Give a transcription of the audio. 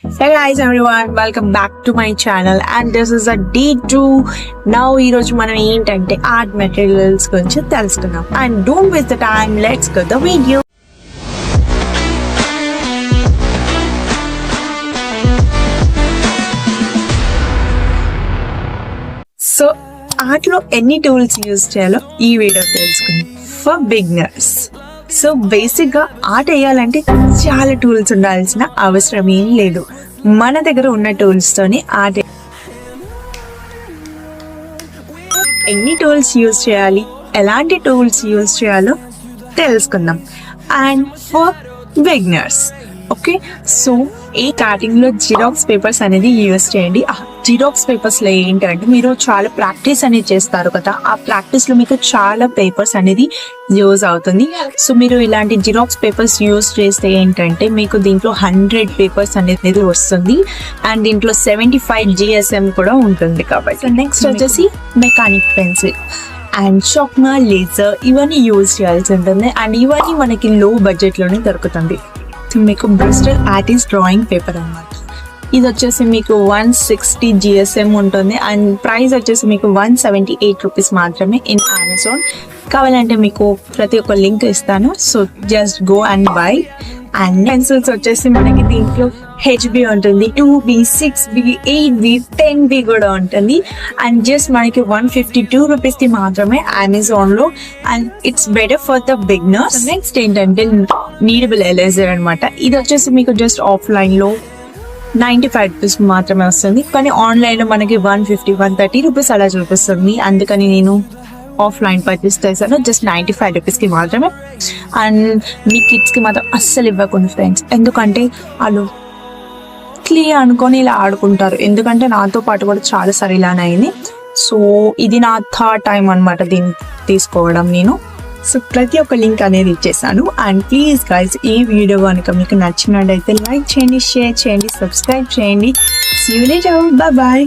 Hey guys everyone, welcome back to my channel and this is a day 2. Now ఈ రోజు మనం ఏంటంటే art materials గురించి తెలుసుకుందాం. And don't waste the time, let's go the video. So art లో ఎన్ని tools use చేయాలో ఈ వీడియో తెలుసుకుందాం ఫర్ బిగినర్స్. సో బేసిక్ గా ఆర్ట్ వేయాలంటే చాలా టూల్స్ ఉండాల్సిన అవసరం ఏం లేదు. మన దగ్గర ఉన్న టూల్స్ తోని ఆర్ట్ ఎన్ని టూల్స్ యూజ్ చేయాలి, ఎలాంటి టూల్స్ యూజ్ చేయాలో తెలుసుకుందాం. And for beginners okay, so ఈ స్టార్టింగ్ లో జిరాక్స్ పేపర్స్ అనేది యూజ్ చేయండి. జిరాక్స్ పేపర్స్ లో ఏంటంటే మీరు చాలా ప్రాక్టీస్ అనేది చేస్తారు కదా, ఆ ప్రాక్టీస్ లో మీకు చాలా పేపర్స్ అనేది యూజ్ అవుతుంది. సో మీరు ఇలాంటి జిరాక్స్ పేపర్స్ యూజ్ చేస్తే ఏంటంటే మీకు దీంట్లో 100 పేపర్స్ అనేది వస్తుంది అండ్ దీంట్లో 75 GSM కూడా ఉంటుంది. కాబట్టి నెక్స్ట్ వచ్చేసి mechanic pencil and sharpener, laser ఇవన్నీ యూజ్ చేయాల్సి ఉంటుంది. అండ్ ఇవన్నీ మనకి లో బడ్జెట్ లోనే దొరుకుతుంది. మీకు బ్రిస్టల్ ఆర్టిస్ట్ డ్రాయింగ్ పేపర్ అన్నమాట. ఇది వచ్చేసి మీకు 160 GSM ఉంటుంది అండ్ ప్రైస్ వచ్చేసి మీకు 178 రూపీస్ మాత్రమే ఇన్ అమెజాన్. కావాలంటే మీకు ప్రతి ఒక్క లింక్ ఇస్తాను, so just go and by. And pencils వచ్చేసి మనకి దీంట్లో HB ఉంటుంది, 2B, 6B, 8B, 10B కూడా ఉంటుంది. అండ్ జస్ట్ మనకి 152 రూపీస్ కి మాత్రమే అమెజాన్ లో. And it's better for the beginners. Next ఏంటంటే నీడబుల్ ఎరేజర్ అనమాట. ఇది వచ్చేసి మీకు జస్ట్ ఆఫ్లైన్ లో 95 రూపీస్ మాత్రమే వస్తుంది, కానీ ఆన్లైన్ లో మనకి 150, 130 రూపీస్ అలా చూపిస్తుంది. అందుకని నేను ఆఫ్లైన్ పర్చేస్ చేశాను జస్ట్ 95 రూపీస్ కి మాత్రమే. అండ్ మీ కిడ్స్ కి మాత్రం అస్సలు ఇవ్వకుండా ఫ్రెండ్స్, ఎందుకంటే వాళ్ళు క్లే అనుకొని ఇలా ఆడుకుంటారు. ఎందుకంటే నాతో పాటు కూడా చాలా సార్లు ఇలానే అయింది. సో ఇది నా 3rd టైం అనమాట దీన్ని తీసుకోవడం నేను. సో ప్రతి ఒక్క లింక్ అనేది ఇచ్చేసాను. అండ్ ప్లీజ్ గైస్, ఈ వీడియో కనుక మీకు నచ్చినట్టయితే లైక్ చేయండి, షేర్ చేయండి, సబ్స్క్రైబ్ చేయండి. See you later, bye bye.